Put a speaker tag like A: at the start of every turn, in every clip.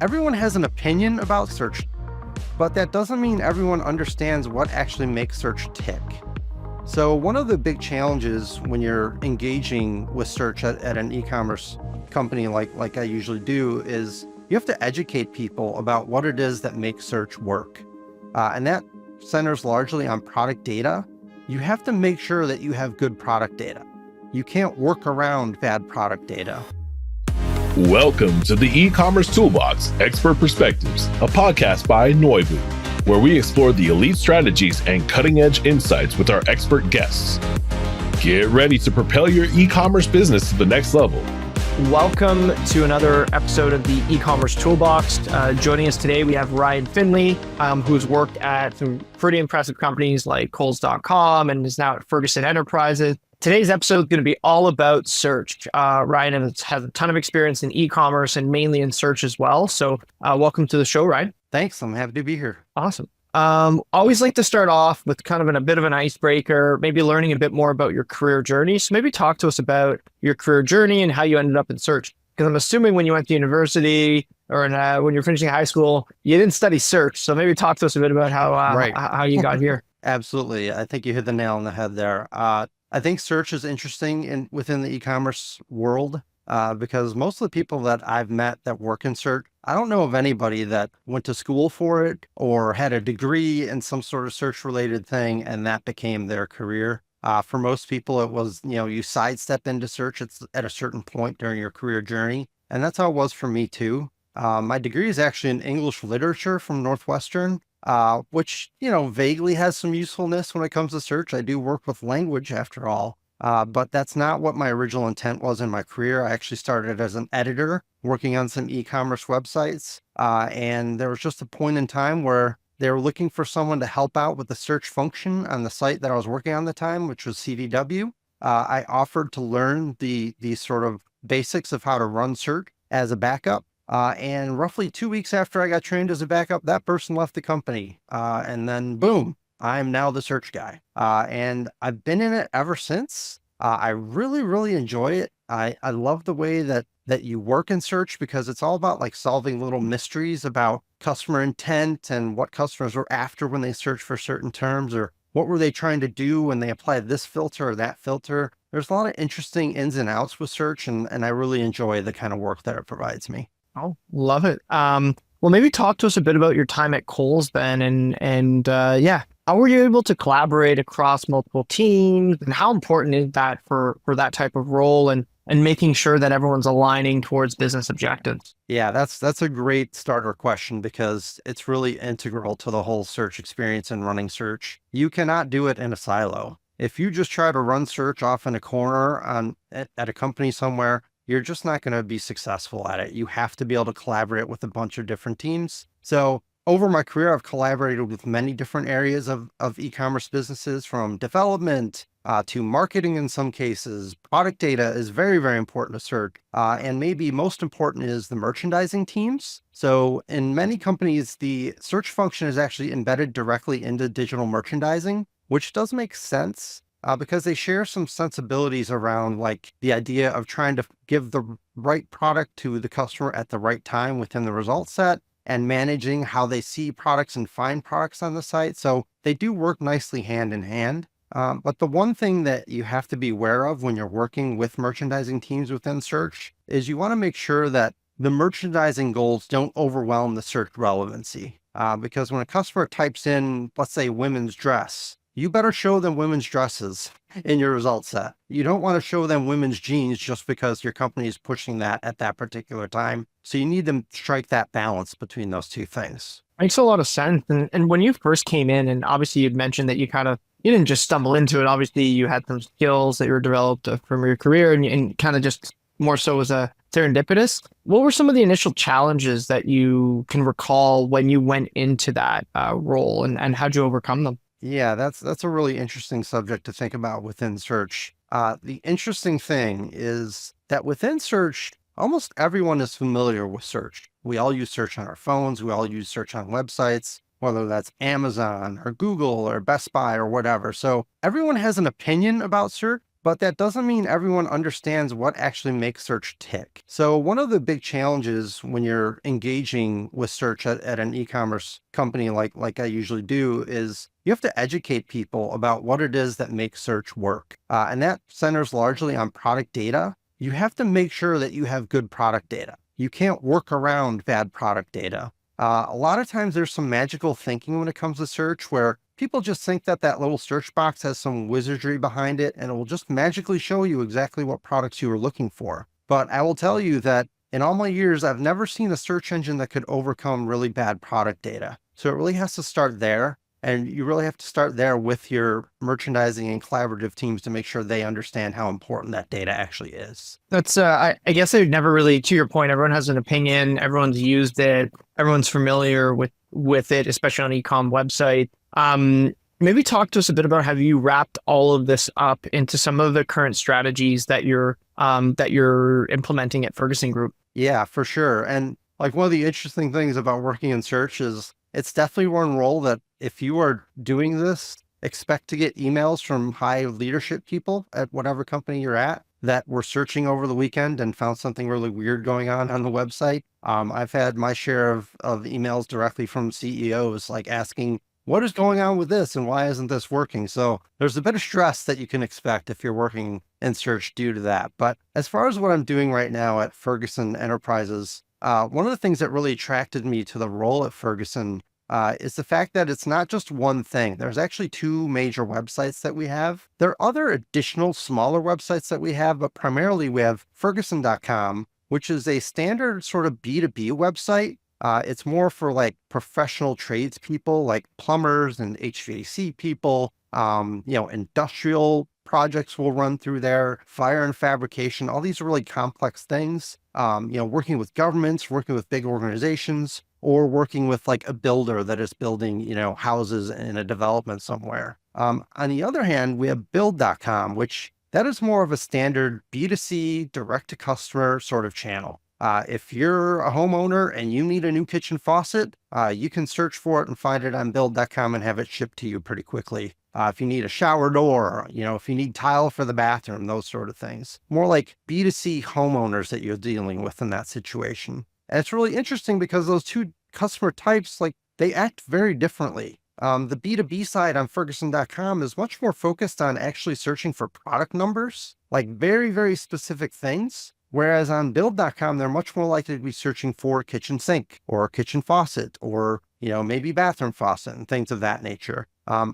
A: Everyone has an opinion about search, but that doesn't mean everyone understands what actually makes search tick. So one of the big challenges when you're engaging with search at an e-commerce company like I usually do is you have to educate people about what it is that makes search work. And that centers largely on product data. You have to make sure that you have good product data. You can't work around bad product data.
B: Welcome to the Ecommerce Toolbox Expert Perspectives, a podcast by Noibu, where we explore the elite strategies and cutting-edge insights with our expert guests. Get ready to propel your e-commerce business to the next level.
C: Welcome to another episode of the Ecommerce Toolbox. Joining us today, we have Ryan Finley, who's worked at some pretty impressive companies like Kohl's.com and is now at Ferguson Enterprises. Today's episode is going to be all about search. Ryan has a ton of experience in e-commerce and mainly in search as well. So welcome to the show, Ryan.
A: Thanks. I'm happy to be here.
C: Awesome. Always like to start off with kind of a bit of an icebreaker, maybe learning a bit more about your career journey. So maybe talk to us about your career journey and how you ended up in search. Because I'm assuming when you went to university or when you're finishing high school, you didn't study search. So maybe talk to us a bit about how you got here.
A: Absolutely. I think you hit the nail on the head there. I think search is interesting within the e-commerce world because most of the people that I've met that work in search, I don't know of anybody that went to school for it or had a degree in some sort of search related thing and that became their career. For most people, it was, you sidestep into search at a certain point during your career journey. And that's how it was for me too. My degree is actually in English literature from Northwestern. Which, vaguely has some usefulness when it comes to search. I do work with language after all, but that's not what my original intent was in my career. I actually started as an editor working on some e-commerce websites. And there was just a point in time where they were looking for someone to help out with the search function on the site that I was working on at the time, which was CDW. I offered to learn the sort of basics of how to run search as a backup. And roughly 2 weeks after I got trained as a backup, that person left the company. And then boom, I'm now the search guy. And I've been in it ever since. I really, really enjoy it. I love the way that you work in search because it's all about like solving little mysteries about customer intent and what customers were after when they search for certain terms, or what were they trying to do when they applied this filter or that filter. There's a lot of interesting ins and outs with search, and I really enjoy the kind of work that it provides me.
C: Oh, love it. Well, maybe talk to us a bit about your time at Kohl's then, and how were you able to collaborate across multiple teams, and how important is that for that type of role, and making sure that everyone's aligning towards business objectives?
A: Yeah, that's a great starter question because it's really integral to the whole search experience and running search. You cannot do it in a silo. If you just try to run search off in a corner at a company somewhere, you're just not going to be successful at it. You have to be able to collaborate with a bunch of different teams. So over my career, I've collaborated with many different areas of e-commerce businesses, from development to marketing in some cases. Product data is very, very important to search. And maybe most important is the merchandising teams. So in many companies, the search function is actually embedded directly into digital merchandising, which does make sense. Because they share some sensibilities around like the idea of trying to give the right product to the customer at the right time within the result set, and managing how they see products and find products on the site. So they do work nicely hand in hand. But the one thing that you have to be aware of when you're working with merchandising teams within search is you want to make sure that the merchandising goals don't overwhelm the search relevancy. Because when a customer types in, let's say, women's dress, you better show them women's dresses in your result set. You don't want to show them women's jeans just because your company is pushing that at that particular time. So you need to strike that balance between those two things.
C: Makes a lot of sense. And when you first came in, and obviously you'd mentioned that you didn't just stumble into it. Obviously you had some skills that were developed from your career and kind of just more so as a serendipitous. What were some of the initial challenges that you can recall when you went into that role, and how'd you overcome them?
A: Yeah, that's a really interesting subject to think about within search. The interesting thing is that within search, almost everyone is familiar with search. We all use search on our phones. We all use search on websites, whether that's Amazon or Google or Best Buy or whatever. So everyone has an opinion about search, but that doesn't mean everyone understands what actually makes search tick. So one of the big challenges when you're engaging with search at an e-commerce company like I usually do is you have to educate people about what it is that makes search work. And that centers largely on product data. You have to make sure that you have good product data. You can't work around bad product data. A lot of times there's some magical thinking when it comes to search where people just think that that little search box has some wizardry behind it and it will just magically show you exactly what products you were looking for. But I will tell you that in all my years, I've never seen a search engine that could overcome really bad product data. So it really has to start there. And you really have to start there with your merchandising and collaborative teams to make sure they understand how important that data actually is.
C: That's, I guess I never really, to your point, everyone has an opinion, everyone's used it, everyone's familiar with it, especially on e-com website. Maybe talk to us a bit about how you wrapped all of this up into some of the current strategies that you're implementing at Ferguson Group.
A: Yeah, for sure. And like one of the interesting things about working in search is it's definitely one role that if you are doing this, expect to get emails from high leadership people at whatever company you're at that were searching over the weekend and found something really weird going on the website. I've had my share of emails directly from CEOs like asking, what is going on with this and why isn't this working? So there's a bit of stress that you can expect if you're working in search due to that. But as far as what I'm doing right now at Ferguson Enterprises, one of the things that really attracted me to the role at Ferguson is the fact that it's not just one thing. There's actually two major websites that we have. There are other additional smaller websites that we have, but primarily we have Ferguson.com, which is a standard sort of B2B website. It's more for like professional tradespeople, like plumbers and HVAC people. Industrial projects will run through there, fire and fabrication, all these really complex things. Working with governments, working with big organizations, or working with like a builder that is building, houses in a development somewhere. On the other hand, we have build.com, which that is more of a standard B2C direct to customer sort of channel. If you're a homeowner and you need a new kitchen faucet, you can search for it and find it on build.com and have it shipped to you pretty quickly. If you need a shower door, if you need tile for the bathroom, those sort of things. More like B2C homeowners that you're dealing with in that situation. And it's really interesting because those two customer types, they act very differently. The B2B side on Ferguson.com is much more focused on actually searching for product numbers, like very, very specific things. Whereas on build.com, they're much more likely to be searching for kitchen sink or kitchen faucet or, maybe bathroom faucet and things of that nature.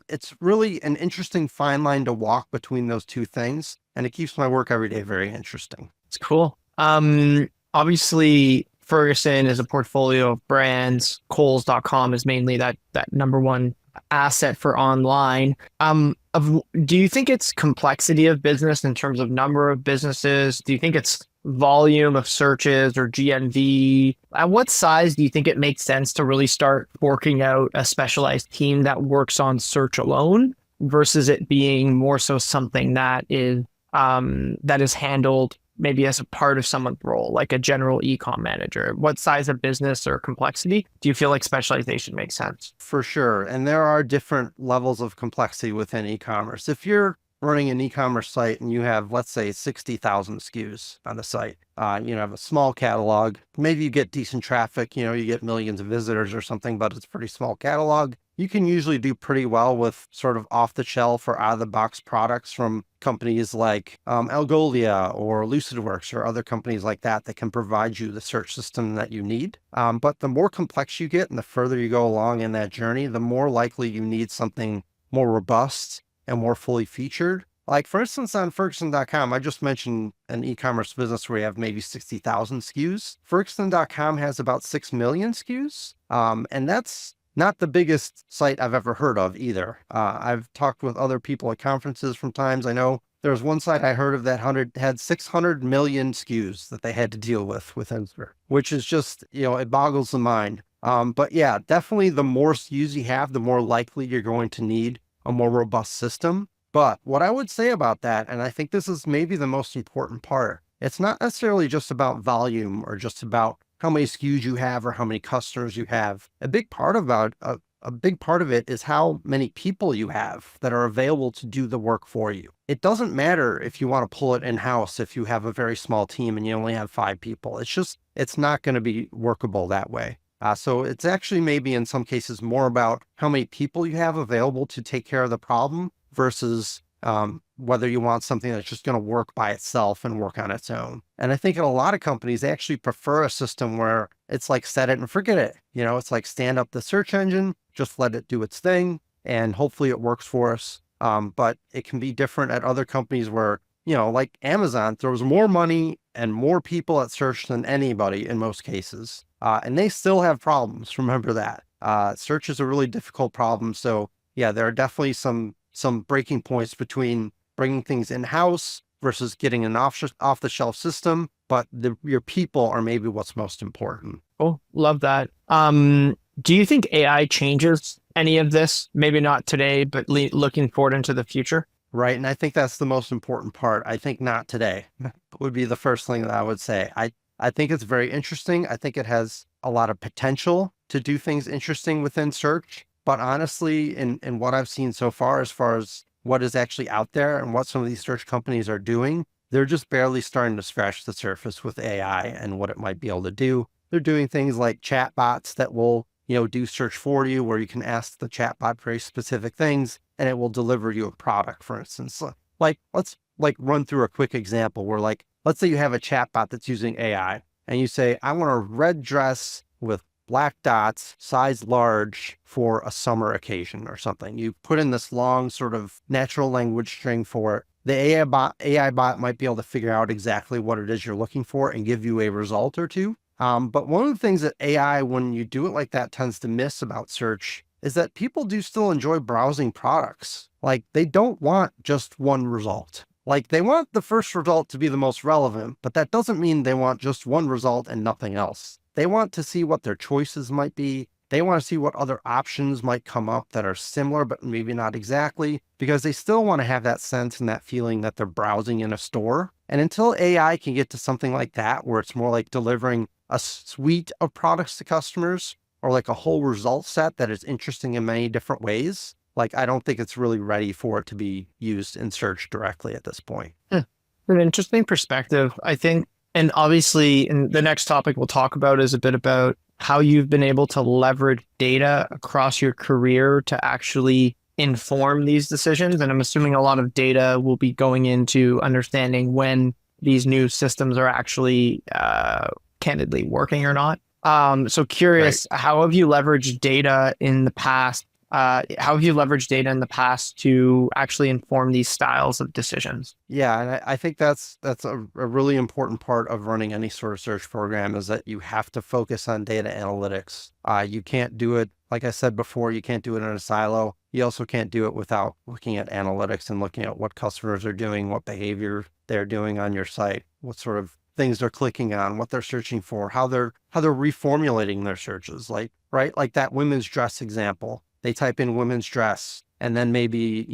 A: It's really an interesting fine line to walk between those two things. And it keeps my work every day very interesting.
C: It's cool. Obviously, Ferguson is a portfolio of brands. Kohl's.com is mainly that number one asset for online. Do you think it's complexity of business in terms of number of businesses? Do you think it's volume of searches or GMV? At what size do you think it makes sense to really start working out a specialized team that works on search alone versus it being more so something that is handled maybe as a part of someone's role, like a general e-com manager? What size of business or complexity do you feel like specialization makes sense?
A: For sure. And there are different levels of complexity within e-commerce. If you're running an e-commerce site and you have, let's say, 60,000 SKUs on the site, you have a small catalog, maybe you get decent traffic, you get millions of visitors or something, but it's a pretty small catalog. You can usually do pretty well with sort of off-the-shelf or out-of-the-box products from companies like Algolia or Lucidworks or other companies like that can provide you the search system that you need. But the more complex you get and the further you go along in that journey, the more likely you need something more robust and more fully featured. Like, for instance, on Ferguson.com, I just mentioned an e-commerce business where you have maybe 60,000 SKUs. Ferguson.com has about 6 million SKUs. And that's not the biggest site I've ever heard of either. I've talked with other people at conferences from times. I know there was one site I heard of that had 600 million SKUs that they had to deal with within search, which is just, it boggles the mind. But yeah, definitely the more SKUs you have, the more likely you're going to need a more robust system. But what I would say about that, and I think this is maybe the most important part, it's not necessarily just about volume or just about how many SKUs you have or how many customers you have. A big part about a big part of it is how many people you have that are available to do the work for you. It doesn't matter if you want to pull it in-house, if you have a very small team and you only have 5 people. It's not going to be workable that way. So it's actually maybe in some cases more about how many people you have available to take care of the problem versus whether you want something that's just going to work by itself and work on its own. And I think in a lot of companies, they actually prefer a system where it's like set it and forget it. It's like stand up the search engine, just let it do its thing, and hopefully it works for us. But it can be different at other companies where, like Amazon throws more money and more people at search than anybody in most cases. And they still have problems. Remember that. Search is a really difficult problem. So yeah, there are definitely some breaking points between bringing things in-house versus getting an off-the-shelf system, but your people are maybe what's most important.
C: Oh, love that. Do you think AI changes any of this? Maybe not today, but looking forward into the future?
A: Right. And I think that's the most important part. I think not today would be the first thing that I would say. I think it's very interesting. I think it has a lot of potential to do things interesting within search. But honestly, in what I've seen so far as what is actually out there and what some of these search companies are doing, they're just barely starting to scratch the surface with AI and what it might be able to do. They're doing things like chatbots that will, do search for you, where you can ask the chatbot very specific things and it will deliver you a product, for instance. Let's run through a quick example where let's say you have a chatbot that's using AI and you say, I want a red dress with black dots, size large for a summer occasion or something. You put in this long sort of natural language string for it. The AI bot might be able to figure out exactly what it is you're looking for and give you a result or two. But one of the things that AI, when you do it like that, tends to miss about search is that people do still enjoy browsing products. They don't want just one result. They want the first result to be the most relevant, but that doesn't mean they want just one result and nothing else. They want to see what their choices might be. They want to see what other options might come up that are similar, but maybe not exactly, because they still want to have that sense and that feeling that they're browsing in a store. And until AI can get to something like that, where it's more like delivering a suite of products to customers or like a whole result set that is interesting in many different ways, I don't think it's really ready for it to be used in search directly at this point.
C: An interesting perspective, I think. And obviously, in the next topic we'll talk about is a bit about how you've been able to leverage data across your career to actually inform these decisions. And I'm assuming a lot of data will be going into understanding when these new systems are actually candidly working or not. So curious,
A: Right.
C: how have you leveraged data in the past? How have you leveraged data in the past to actually inform these styles of decisions?
A: Yeah, and I think that's a really important part of running any sort of search program is that you have to focus on data analytics. You can't do it, like I said before, you can't do it in a silo. You also can't do it without looking at analytics and looking at what customers are doing, what behavior they're doing on your site, what sort of things they're clicking on, what they're searching for, how they're reformulating their searches. Like that women's dress example. They type in women's dress, and then maybe,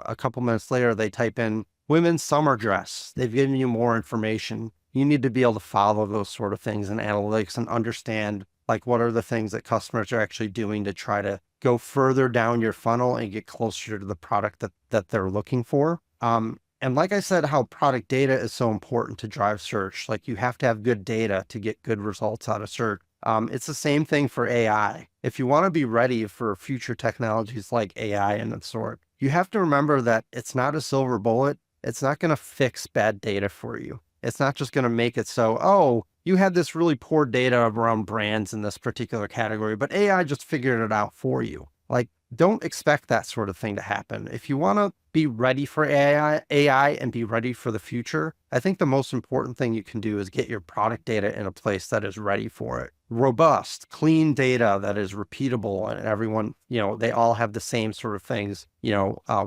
A: a couple minutes later, they type in women's summer dress. They've given you more information. You need to be able to follow those sort of things in analytics and understand what are the things that customers are actually doing to try to go further down your funnel and get closer to the product that they're looking for. And like I said, how product data is so important to drive search. You have to have good data to get good results out of search. It's the same thing for AI. If you want to be ready for future technologies like AI and that sort, you have to remember that it's not a silver bullet. It's not going to fix bad data for you. It's not just going to make it so, you had this really poor data around brands in this particular category, but AI just figured it out for you. Don't expect that sort of thing to happen. If you want to be ready for AI and be ready for the future, I think the most important thing you can do is get your product data in a place that is ready for it. Robust, clean data that is repeatable, and everyone, they all have the same sort of things,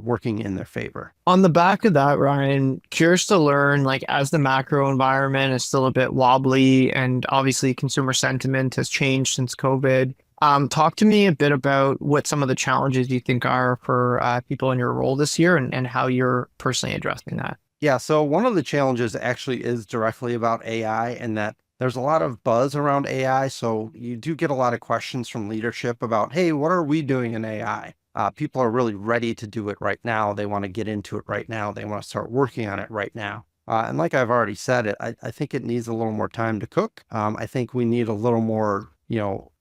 A: working in their favor.
C: On the back of that, Ryan, curious to learn, as the macro environment is still a bit wobbly and obviously consumer sentiment has changed since COVID. Talk to me a bit about what some of the challenges you think are for people in your role this year and how you're personally addressing that.
A: Yeah, so one of the challenges actually is directly about AI, and that there's a lot of buzz around AI. So you do get a lot of questions from leadership about, hey, what are we doing in AI? People are really ready to do it right now. They want to get into it right now. They want to start working on it right now. And like I've already said, I think it needs a little more time to cook. I think we need a little more,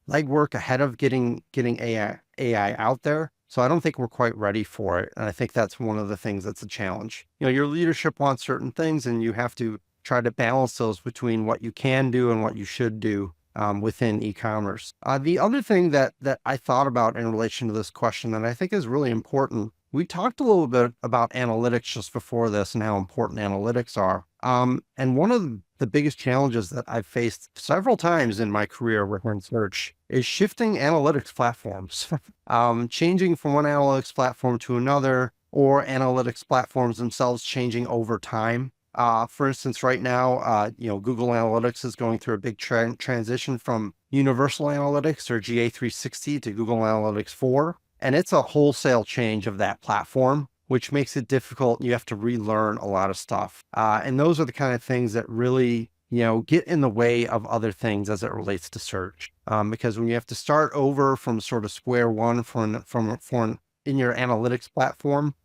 A: legwork ahead of getting AI out there. So I don't think we're quite ready for it. And I think that's one of the things that's a challenge. Your leadership wants certain things, and you have to try to balance those between what you can do and what you should do within e-commerce. The other thing that I thought about in relation to this question that I think is really important, we talked a little bit about analytics just before this and how important analytics are. And one of the biggest challenges that I've faced several times in my career within search is shifting analytics platforms, changing from one analytics platform to another, or analytics platforms themselves changing over time. For instance, right now, Google Analytics is going through a big transition from Universal Analytics or GA360 to Google Analytics 4. And it's a wholesale change of that platform, which makes it difficult. You have to relearn a lot of stuff. And those are the kind of things that really, get in the way of other things as it relates to search. Because when you have to start over from sort of square one in your analytics platform,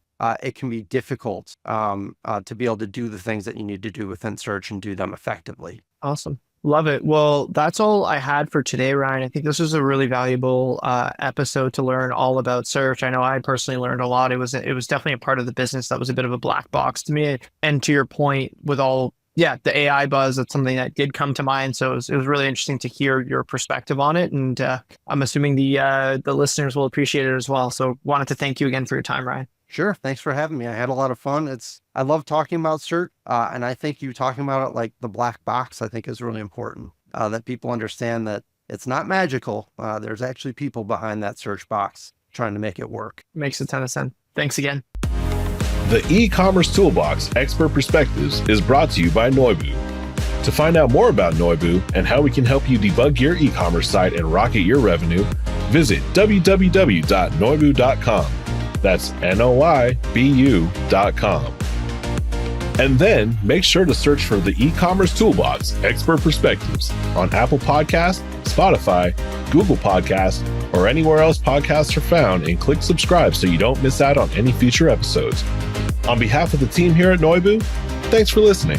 A: it can be difficult to be able to do the things that you need to do within search and do them effectively.
C: Awesome. Love it. Well, that's all I had for today, Ryan. I think this was a really valuable episode to learn all about search. I know I personally learned a lot. It was definitely a part of the business that was a bit of a black box to me. And to your point with the AI buzz, that's something that did come to mind. So it was really interesting to hear your perspective on it. And I'm assuming the listeners will appreciate it as well. So wanted to thank you again for your time, Ryan.
A: Sure. Thanks for having me. I had a lot of fun. I love talking about search. And I think you talking about it like the black box, I think is really important, that people understand that it's not magical. There's actually people behind that search box trying to make it work.
C: Makes a ton of sense. Thanks again.
B: The Ecommerce Toolbox Expert Perspectives is brought to you by Noibu. To find out more about Noibu and how we can help you debug your e-commerce site and rocket your revenue, visit www.noibu.com. That's noibu.com. And then make sure to search for the Ecommerce Toolbox Expert Perspectives on Apple Podcasts, Spotify, Google Podcasts, or anywhere else podcasts are found, and click subscribe so you don't miss out on any future episodes. On behalf of the team here at Noibu, thanks for listening.